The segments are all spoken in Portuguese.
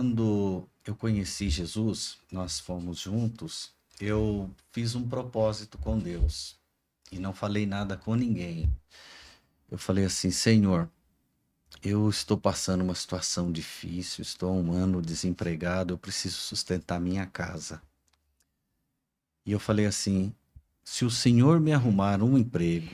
Quando eu conheci Jesus, nós fomos juntos, eu fiz um propósito com Deus e não falei nada com ninguém. Eu falei assim: Senhor, eu estou passando uma situação difícil, estou há um ano desempregado, eu preciso sustentar minha casa. E eu falei assim: se o Senhor me arrumar um emprego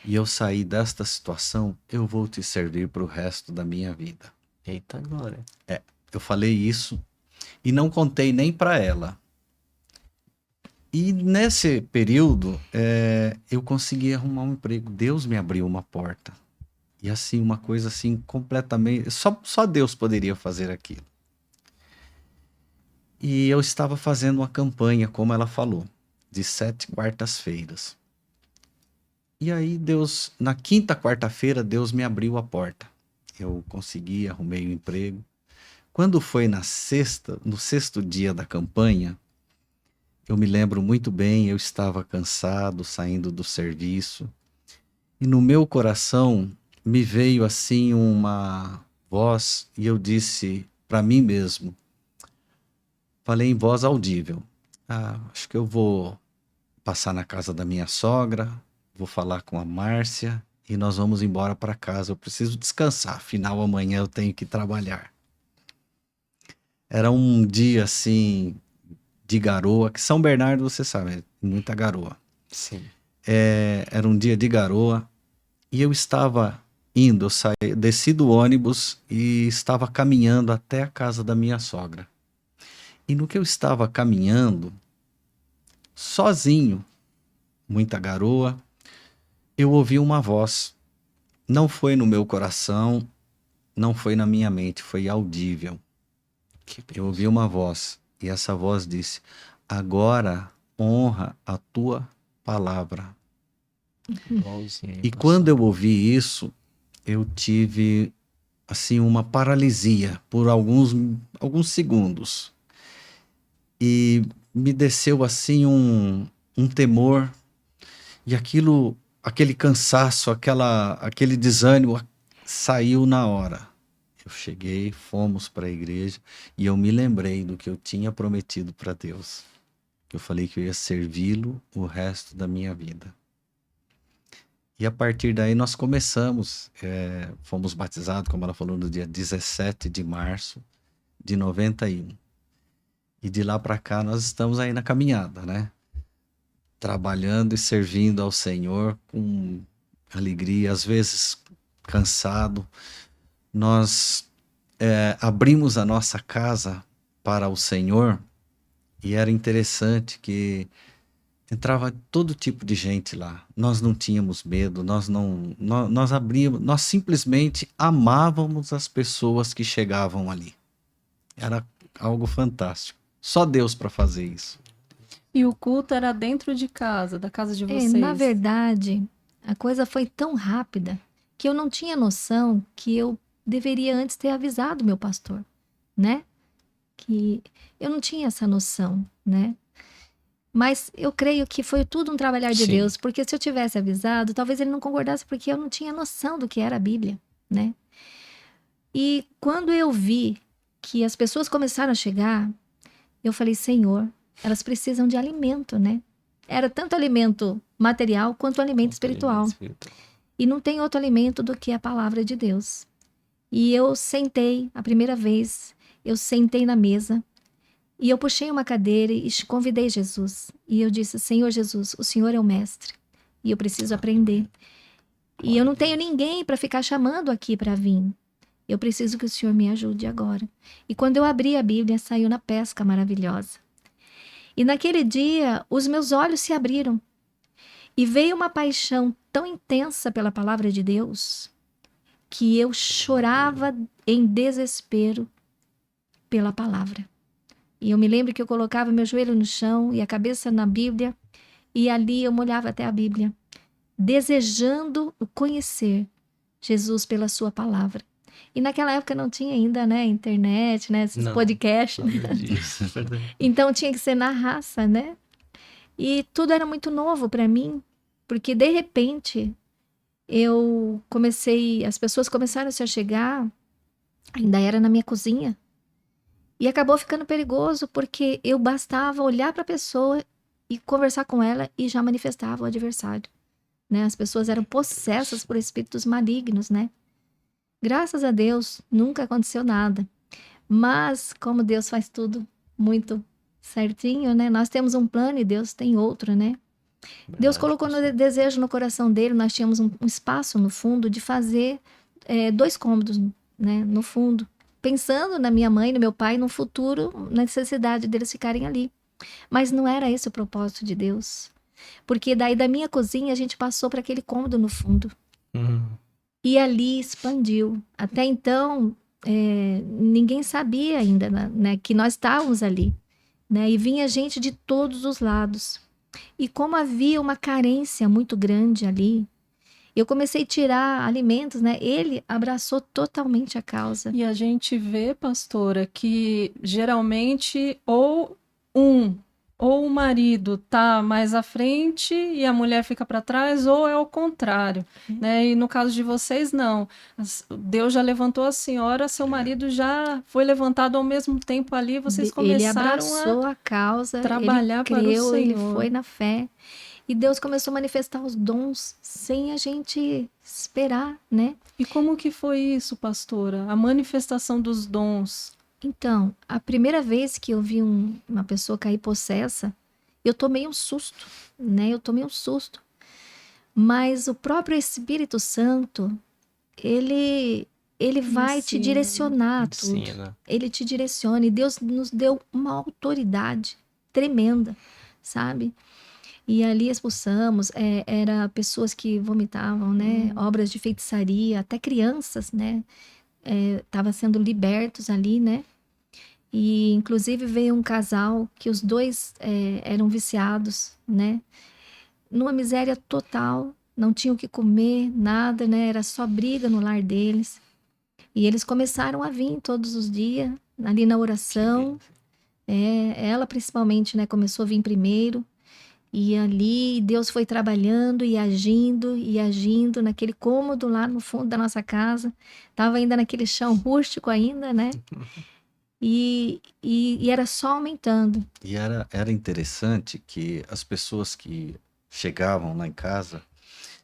e eu sair desta situação, eu vou te servir para o resto da minha vida. Eita glória. Eu falei isso e não contei nem para ela. E nesse período, eu consegui arrumar um emprego. Deus me abriu uma porta. E assim, uma coisa assim, completamente. Só Deus poderia fazer aquilo. E eu estava fazendo uma campanha, como ela falou, de 7 quartas-feiras. E aí, na quinta quarta-feira, Deus me abriu a porta. Eu consegui, arrumei um emprego. Quando foi no sexto dia da campanha, eu me lembro muito bem, eu estava cansado, saindo do serviço. E no meu coração me veio assim uma voz e eu disse para mim mesmo, falei em voz audível: acho que eu vou passar na casa da minha sogra, vou falar com a Márcia e nós vamos embora para casa. Eu preciso descansar, afinal amanhã eu tenho que trabalhar. Era um dia assim de garoa, que São Bernardo, você sabe, é muita garoa. Sim. Era um dia de garoa. E eu estava indo, desci do ônibus e estava caminhando até a casa da minha sogra. E no que eu estava caminhando, sozinho, muita garoa, eu ouvi uma voz. Não foi no meu coração, não foi na minha mente, foi audível. Eu ouvi uma voz e essa voz disse: agora honra a tua palavra. E quando eu ouvi isso, eu tive assim uma paralisia por alguns segundos e me desceu assim um temor e aquele cansaço, aquele desânimo saiu na hora. Eu cheguei, fomos para a igreja e eu me lembrei do que eu tinha prometido para Deus. Eu falei que eu ia servi-lo o resto da minha vida. E a partir daí nós começamos, fomos batizados, como ela falou, no dia 17 de março de 91. E de lá para cá nós estamos aí na caminhada, né? Trabalhando e servindo ao Senhor com alegria, às vezes cansado. Nós abrimos a nossa casa para o Senhor e era interessante que entrava todo tipo de gente lá. Nós não tínhamos medo, nós abríamos, nós simplesmente amávamos as pessoas que chegavam ali. Era algo fantástico. Só Deus para fazer isso. E o culto era dentro de casa, da casa de vocês? Na verdade, a coisa foi tão rápida que eu não tinha noção que eu deveria antes ter avisado meu pastor, né? Que eu não tinha essa noção, né? Mas eu creio que foi tudo um trabalhar de Deus, porque se eu tivesse avisado, talvez ele não concordasse, porque eu não tinha noção do que era a Bíblia, né? E quando eu vi que as pessoas começaram a chegar, eu falei: Senhor, elas precisam de alimento, né? Era tanto alimento material quanto alimento espiritual. E não tem outro alimento do que a palavra de Deus. E eu sentei, a primeira vez, eu sentei na mesa e eu puxei uma cadeira e convidei Jesus. E eu disse: Senhor Jesus, o Senhor é o mestre e eu preciso aprender. E eu não tenho ninguém para ficar chamando aqui para vir. Eu preciso que o Senhor me ajude agora. E quando eu abri a Bíblia, saiu Na Pesca Maravilhosa. E naquele dia, os meus olhos se abriram. E veio uma paixão tão intensa pela palavra de Deus, que eu chorava em desespero pela palavra. E eu me lembro que eu colocava meu joelho no chão e a cabeça na Bíblia, e ali eu molhava até a Bíblia, desejando conhecer Jesus pela sua palavra. E naquela época não tinha ainda, né, internet, né, esses podcasts. Então tinha que ser na raça, né? E tudo era muito novo para mim, porque de repente as pessoas começaram a se chegar, ainda era na minha cozinha, E acabou ficando perigoso porque eu bastava olhar para a pessoa e conversar com ela e já manifestava o adversário, né? As pessoas eram possessas por espíritos malignos, né? Graças a Deus, nunca aconteceu nada. Mas, como Deus faz tudo muito certinho, né? Nós temos um plano e Deus tem outro, né? Deus Verdade, colocou no pastor. desejo no coração dele, nós tínhamos um espaço no fundo de fazer 2 cômodos, né, no fundo. Pensando na minha mãe e no meu pai, no futuro, na necessidade deles ficarem ali. Mas não era esse o propósito de Deus. Porque daí da minha cozinha a gente passou para aquele cômodo no fundo. Uhum. E ali expandiu. Até então, ninguém sabia ainda, né, que nós estávamos ali. Né? E vinha gente de todos os lados. E como havia uma carência muito grande ali, eu comecei a tirar alimentos, né? Ele abraçou totalmente a causa. E a gente vê, pastora, que geralmente ou o marido tá mais à frente e a mulher fica para trás, ou é o contrário, né? E no caso de vocês, não. Deus já levantou a senhora, seu marido já foi levantado ao mesmo tempo ali, vocês Ele começaram abraçou a causa, trabalhar ele para o creu, ele Senhor. foi na fé. E Deus começou a manifestar os dons sem a gente esperar, né? E como que foi isso, pastora? A manifestação dos dons. Então, a primeira vez que eu vi uma pessoa cair possessa, eu tomei um susto, né? Eu tomei um susto. Mas o próprio Espírito Santo, ele vai te Ensina. direcionar a tudo. Ensina. Ele te direciona. E Deus nos deu uma autoridade tremenda, sabe? E ali expulsamos, era pessoas que vomitavam, né? Obras de feitiçaria, até crianças, né? Estavam sendo libertos ali, né? E inclusive veio um casal que os dois eram viciados, né? Numa miséria total, não tinham o que comer, nada, né? Era só briga no lar deles. E eles começaram a vir todos os dias, ali na oração. Ela principalmente, né? Começou a vir primeiro. E ali Deus foi trabalhando e agindo naquele cômodo lá no fundo da nossa casa. Tava ainda naquele chão rústico ainda, né? E era só aumentando. E era interessante que as pessoas que chegavam lá em casa,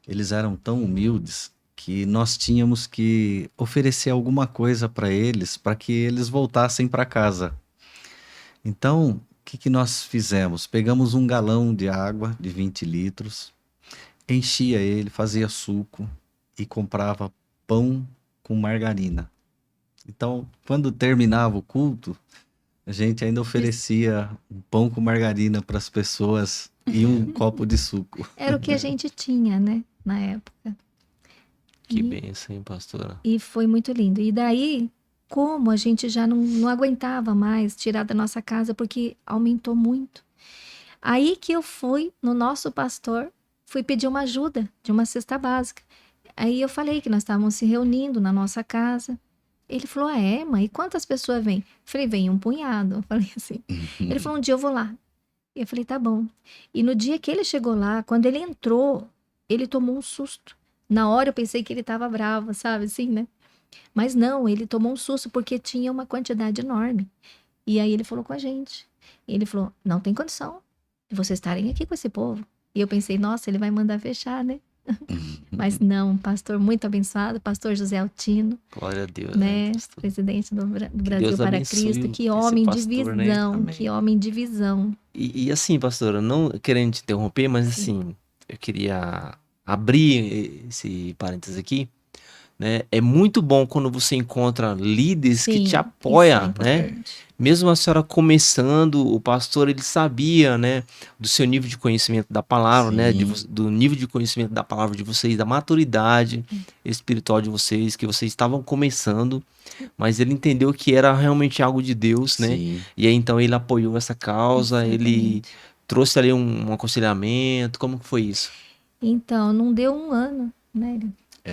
eles eram tão humildes que nós tínhamos que oferecer alguma coisa para que eles voltassem para casa. Então, o que nós fizemos? Pegamos um galão de água de 20 litros, enchia ele, fazia suco e comprava pão com margarina. Então, quando terminava o culto, a gente ainda oferecia um pão com margarina para as pessoas e um copo de suco. Era o que a gente tinha, né? Na época. Que E- bênção, hein, pastora? E foi muito lindo. E daí, como a gente já não aguentava mais tirar da nossa casa, porque aumentou muito. Aí que eu fui no nosso pastor, fui pedir uma ajuda de uma cesta básica. Aí eu falei que nós estávamos se reunindo na nossa casa. Ele falou, mãe, e quantas pessoas vêm? Eu falei, vem um punhado. Eu falei assim. Ele falou, um dia eu vou lá. Eu falei, tá bom. E no dia que ele chegou lá, quando ele entrou, ele tomou um susto. Na hora eu pensei que ele estava bravo, sabe assim, né? Mas não, ele tomou um susto porque tinha uma quantidade enorme. E aí ele falou com a gente. E ele falou, não tem condição de vocês estarem aqui com esse povo. E eu pensei, nossa, ele vai mandar fechar, né? Mas não, pastor muito abençoado, pastor José Altino, Glória a Deus, né? pastor? Presidente do Brasil Deus para abençoe Cristo. Que esse homem de pastor, né? visão, Amém. que homem de visão. E assim, pastora, não querendo te interromper, mas assim, eu queria abrir esse parênteses aqui, né? É muito bom quando você encontra líderes que Sim, te isso é apoiam, né? importante. Mesmo a senhora começando, o pastor, ele sabia, né, do seu nível de conhecimento da palavra, né, Sim. do nível de conhecimento da palavra de vocês, da maturidade espiritual de vocês, que vocês estavam começando, mas ele entendeu que era realmente algo de Deus, né? Sim. E aí, então, ele apoiou essa causa, ele Exatamente. trouxe ali um aconselhamento, como que foi isso? Então, não deu um ano, né?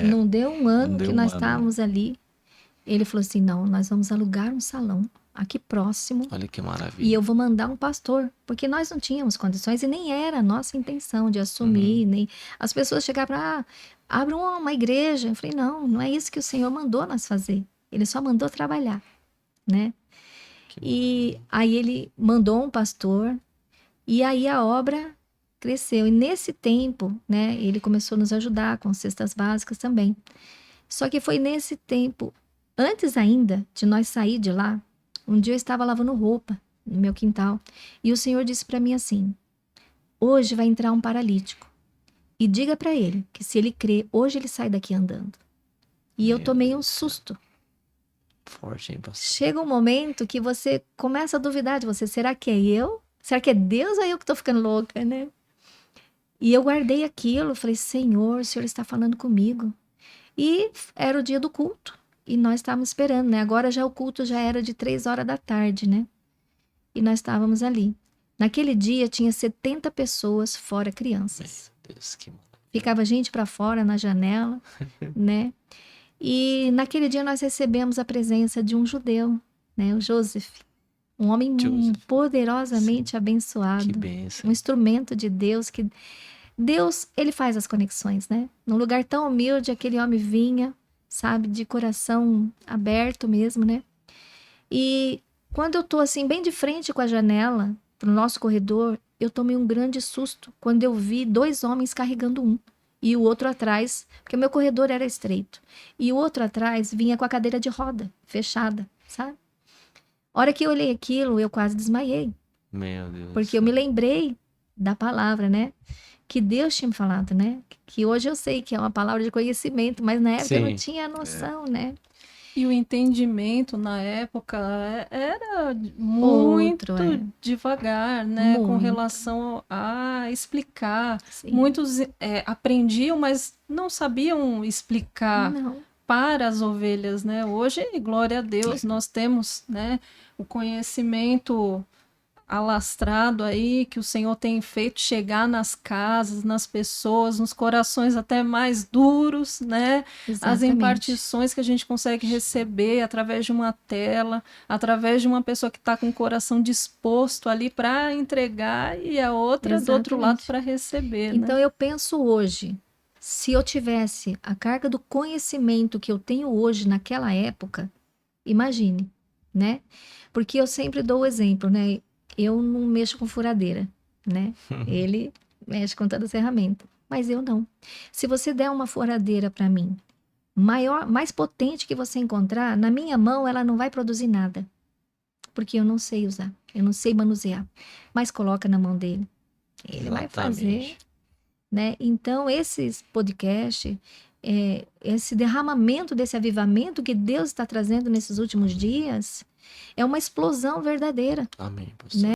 Não deu um ano deu que um nós ano. estávamos ali. Ele falou assim, não, nós vamos alugar um salão aqui próximo Olha que maravilha. e eu vou mandar um pastor, porque nós não tínhamos condições e nem era a nossa intenção de assumir, nem as pessoas chegavam para abra uma igreja. Eu falei, não é isso que o Senhor mandou nós fazer. Ele só mandou trabalhar, né? E aí ele mandou um pastor, e aí a obra cresceu. E nesse tempo, né, ele começou a nos ajudar com cestas básicas também. Só que foi nesse tempo, antes ainda de nós sair de lá, um dia eu estava lavando roupa no meu quintal, e o Senhor disse para mim assim: hoje vai entrar um paralítico, e diga para ele que se ele crer, hoje ele sai daqui andando. E eu Meu tomei Deus um do céu. susto. Forte, hein, pastor? Chega um momento que você começa a duvidar de você. Será que é eu? Será que é Deus ou eu que tô ficando louca, né? E eu guardei aquilo, falei: Senhor, o Senhor está falando comigo. E era o dia do culto. E nós estávamos esperando, né? Agora já o culto já era de 3 horas da tarde, né? E nós estávamos ali. Naquele dia tinha 70 pessoas, fora crianças. Meu Deus, que maravilha. Ficava gente para fora na janela, né? E naquele dia nós recebemos a presença de um judeu, né? O Joseph. Um homem Joseph. poderosamente abençoado. Que bênção. Um instrumento de Deus que... Deus, ele faz as conexões, né? Num lugar tão humilde, aquele homem vinha, sabe? De coração aberto mesmo, né? E quando eu tô assim, bem de frente com a janela, pro nosso corredor, eu tomei um grande susto quando eu vi 2 homens carregando um. E o outro atrás, porque o meu corredor era estreito. E o outro atrás vinha com a cadeira de roda, fechada, sabe? A hora que eu olhei aquilo, eu quase desmaiei. Meu Deus. do Porque eu céu. me lembrei da palavra, né? Que Deus tinha me falado, né? Que hoje eu sei que é uma palavra de conhecimento, mas na época eu não Sim. tinha noção, né? E o entendimento na época era muito Outro, é. devagar, né? Com Muito. relação a explicar. Sim. Muitos aprendiam, mas não sabiam explicar Não. para as ovelhas, né? Hoje, glória a Deus, nós temos, né, o conhecimento alastrado aí que o Senhor tem feito chegar nas casas, nas pessoas, nos corações até mais duros, né? As Exatamente. impartições que a gente consegue receber através de uma tela, através de uma pessoa que está com o coração disposto ali para entregar e a outra do outro lado Exatamente. para receber, Então né? eu penso hoje, se eu tivesse a carga do conhecimento que eu tenho hoje naquela época, imagine, né? Porque eu sempre dou o exemplo, né? Eu não mexo com furadeira, né? Ele mexe com toda a ferramenta, mas eu não. Se você der uma furadeira para mim, maior, mais potente que você encontrar, na minha mão ela não vai produzir nada, porque eu não sei usar, eu não sei manusear. Mas coloca na mão dele, ele vai fazer, Exatamente. né? Então, esses podcasts, esse derramamento desse avivamento que Deus está trazendo nesses últimos dias, é uma explosão verdadeira, Amém, pastor. né?